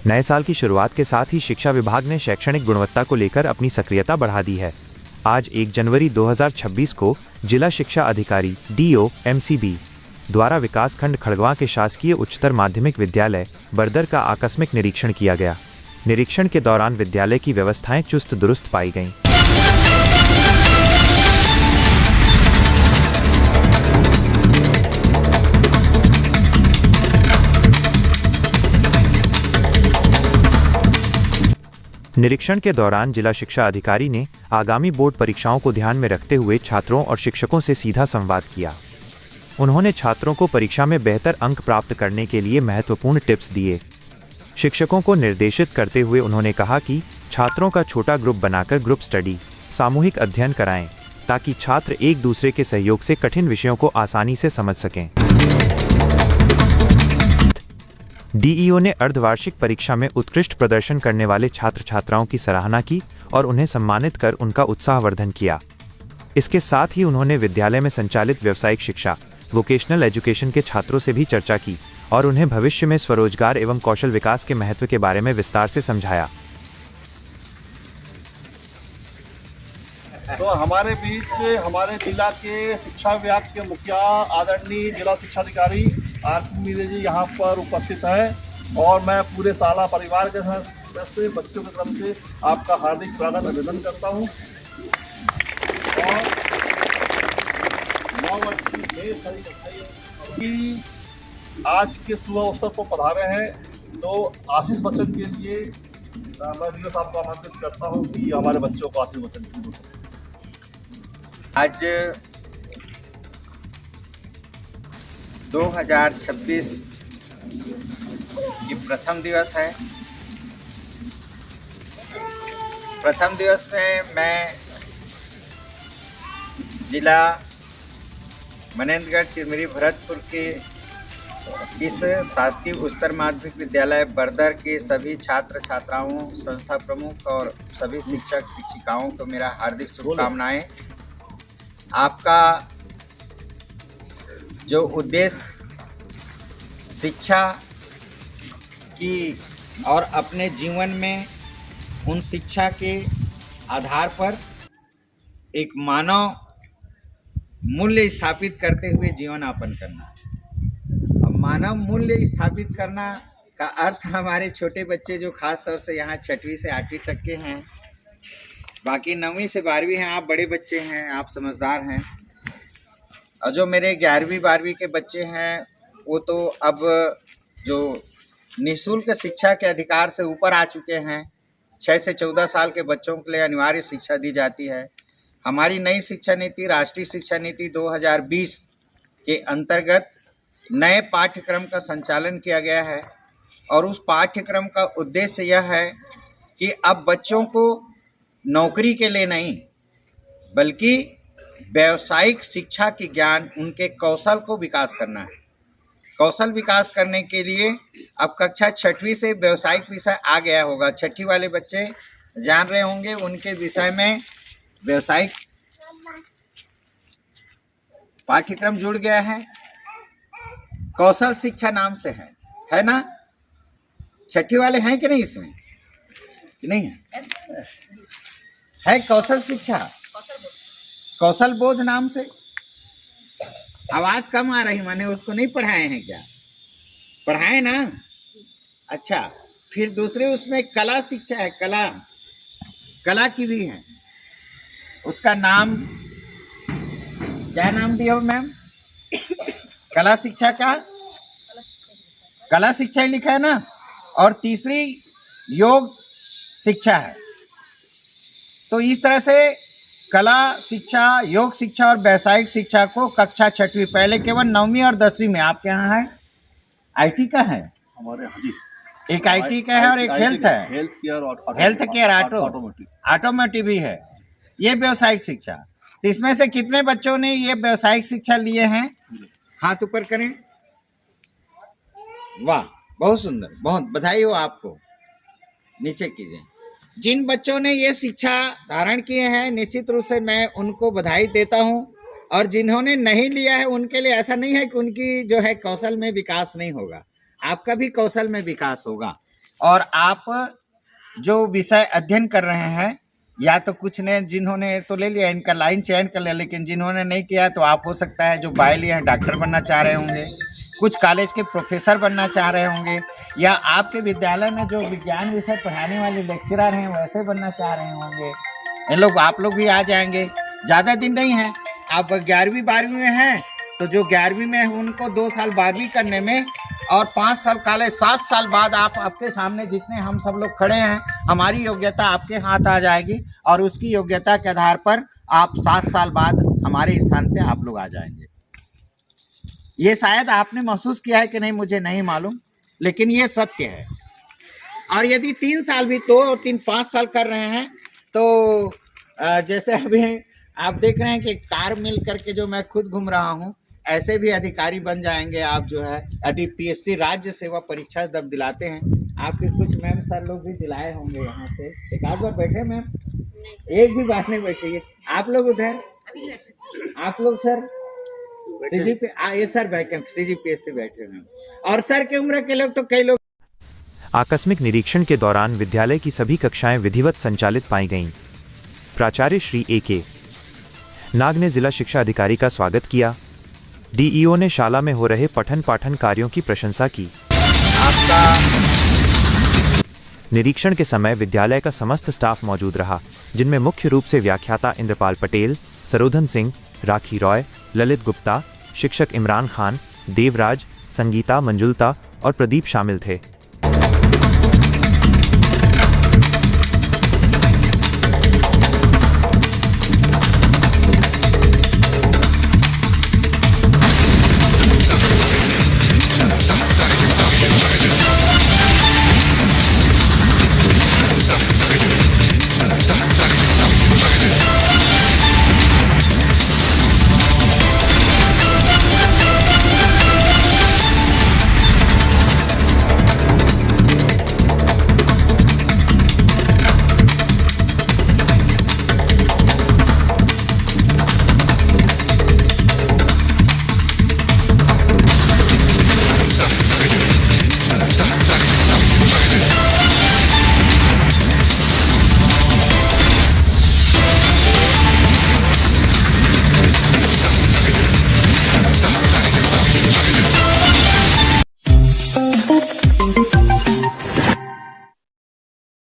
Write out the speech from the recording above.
नए साल की शुरुआत के साथ ही शिक्षा विभाग ने शैक्षणिक गुणवत्ता को लेकर अपनी सक्रियता बढ़ा दी है। आज 1 जनवरी 2026 को जिला शिक्षा अधिकारी DO MCB द्वारा विकासखंड खड़गवां के शासकीय उच्चतर माध्यमिक विद्यालय बरदर का आकस्मिक निरीक्षण किया गया। निरीक्षण के दौरान विद्यालय की व्यवस्थाएं चुस्त दुरुस्त पाई गईं। निरीक्षण के दौरान जिला शिक्षा अधिकारी ने आगामी बोर्ड परीक्षाओं को ध्यान में रखते हुए छात्रों और शिक्षकों से सीधा संवाद किया। उन्होंने छात्रों को परीक्षा में बेहतर अंक प्राप्त करने के लिए महत्वपूर्ण टिप्स दिए। शिक्षकों को निर्देशित करते हुए उन्होंने कहा कि छात्रों का छोटा ग्रुप बनाकर ग्रुप स्टडी, सामूहिक अध्ययन कराएं, ताकि छात्र एक दूसरे के सहयोग से कठिन विषयों को आसानी से समझ सकें। DEO ने अर्धवार्षिक परीक्षा में उत्कृष्ट प्रदर्शन करने वाले छात्र छात्राओं की सराहना की और उन्हें सम्मानित कर उनका उत्साहवर्धन किया। इसके साथ ही उन्होंने विद्यालय में संचालित व्यावसायिक शिक्षा, वोकेशनल एजुकेशन के छात्रों से भी चर्चा की और उन्हें भविष्य में स्वरोजगार एवं कौशल विकास के महत्व के बारे में विस्तार से समझाया। तो हमारे बीच हमारे जिला के शिक्षा विभाग के मुखिया आदरणीय जिला शिक्षा अधिकारी RP मीरे जी यहाँ पर उपस्थित है और मैं पूरे साला परिवार के सदस्य बच्चों की तरफ से आपका हार्दिक स्वागत अभिनंदन करता हूँ। और 9 वर्ष की आज के शुभ अवसर को पधारे हैं, तो आशीष वचन के लिए मैं DO साहब को आमंत्रित करता हूँ कि हमारे बच्चों को आशीष वचन की। आज 2026 की प्रथम दिवस है। प्रथम दिवस में मैं जिला मनेंद्रगढ़ चिरमिरी भरतपुर के इस शासकीय उच्चतर माध्यमिक विद्यालय बरदर के सभी छात्र छात्राओं, संस्था प्रमुख और सभी शिक्षक शिक्षिकाओं को मेरा हार्दिक शुभकामनाएं। आपका जो उद्देश्य शिक्षा की और अपने जीवन में उन शिक्षा के आधार पर एक मानव मूल्य स्थापित करते हुए जीवन यापन करना। अब मानव मूल्य स्थापित करना का अर्थ हमारे छोटे बच्चे जो खास तौर से यहाँ 6वीं से 8वीं तक के हैं, बाकी 9वीं से 12वीं हैं, आप बड़े बच्चे हैं, आप समझदार हैं। और जो मेरे 11वीं 12वीं के बच्चे हैं वो तो अब जो निःशुल्क शिक्षा के अधिकार से ऊपर आ चुके हैं। 6 से 14 साल के बच्चों के लिए अनिवार्य शिक्षा दी जाती है। हमारी नई शिक्षा नीति, राष्ट्रीय शिक्षा नीति 2020 के अंतर्गत नए पाठ्यक्रम का संचालन किया गया है और उस पाठ्यक्रम का उद्देश्य यह है कि अब बच्चों को नौकरी के लिए नहीं बल्कि व्यावसायिक शिक्षा की ज्ञान, उनके कौशल को विकास करना है। कौशल विकास करने के लिए अब कक्षा 6वीं से व्यावसायिक विषय आ गया होगा। 6वीं वाले बच्चे जान रहे होंगे, उनके विषय में व्यावसायिक पाठ्यक्रम जुड़ गया है। कौशल शिक्षा नाम से है ना? 6वीं वाले हैं कि नहीं इसमें? कि नहीं है कौशल शिक्षा, कौशल बोध नाम से। आवाज कम आ रही, माने उसको नहीं पढ़ाए हैं क्या? पढ़ाए ना? अच्छा, फिर दूसरे उसमें कला शिक्षा है, कला की भी है। उसका नाम क्या नाम दिया मैम? कला शिक्षा का कला शिक्षा ही लिखा है ना। और तीसरी योग शिक्षा है। तो इस तरह से कला शिक्षा, योग शिक्षा और व्यावसायिक शिक्षा को कक्षा 6वीं, पहले केवल 9वीं और 10वीं में आपके यहाँ है। IT का है हमारे यहाँ जी, एक IT का है और एक हेल्थ है, हेल्थ केयर ऑटोमोटिव भी है। ये व्यावसायिक शिक्षा। तो इसमें से कितने बच्चों ने ये व्यावसायिक शिक्षा लिए हैं? हाथ ऊपर करें। वाह, बहुत सुंदर, बहुत बधाई हो आपको। नीचे कीजिए। जिन बच्चों ने ये शिक्षा धारण किए हैं, निश्चित रूप से मैं उनको बधाई देता हूं। और जिन्होंने नहीं लिया है उनके लिए ऐसा नहीं है कि उनकी जो है कौशल में विकास नहीं होगा। आपका भी कौशल में विकास होगा और आप जो विषय अध्ययन कर रहे हैं, या तो कुछ ने जिन्होंने तो ले लिया, इनका लाइन चयन कर लिया, लेकिन जिन्होंने नहीं किया तो आप हो सकता है जो बाय लिए हैं डॉक्टर बनना चाह रहे होंगे, कुछ कॉलेज के प्रोफेसर बनना चाह रहे होंगे, या आपके विद्यालय में जो विज्ञान विषय पढ़ाने वाले लेक्चरर हैं वैसे बनना चाह रहे होंगे। इन लोग आप लोग भी आ जाएंगे, ज़्यादा दिन नहीं है। आप 11वीं 12वीं में हैं तो जो 11वीं में है उनको 2 साल 12वीं करने में और 5 साल कॉलेज, 7 साल बाद आपके सामने जितने हम सब लोग खड़े हैं, हमारी योग्यता आपके हाथ आ जाएगी और उसकी योग्यता के आधार पर आप 7 साल बाद हमारे स्थान पे आप लोग आ जाएंगे। ये शायद आपने महसूस किया है कि नहीं, मुझे नहीं मालूम, लेकिन ये सत्य है। और यदि 3 साल भी 2, 3, 5 साल कर रहे हैं तो जैसे अभी आप देख रहे हैं कि कार मिल करके जो मैं खुद घूम रहा हूँ, ऐसे भी अधिकारी बन जाएंगे आप। जो है यदि पीएससी राज्य सेवा परीक्षा जब दिलाते हैं, आपके कुछ मैम सर लोग भी दिलाए होंगे यहाँ से। एक आध बार बैठे मैम? एक भी बात नहीं बैठी। आप लोग उधर, आप लोग सर सीजीपी ये सर बैठे, सीजीपीएससी बैठे हैं, और सर की उम्र के लोग तो कई लोग। आकस्मिक निरीक्षण के दौरान विद्यालय की सभी कक्षाएं विधिवत संचालित पाई गईं। प्राचार्य श्री ए.के. नाग ने जिला शिक्षा अधिकारी का स्वागत किया। डीईओ ने शाला में हो रहे पठन पाठन कार्यों की प्रशंसा की। निरीक्षण के समय विद्यालय का समस्त स्टाफ मौजूद रहा, जिनमें मुख्य रूप से व्याख्याता इंद्रपाल पटेल, सरोधन सिंह, राखी रॉय, ललित गुप्ता, शिक्षक इमरान खान, देवराज, संगीता, मंजुलता और प्रदीप शामिल थे।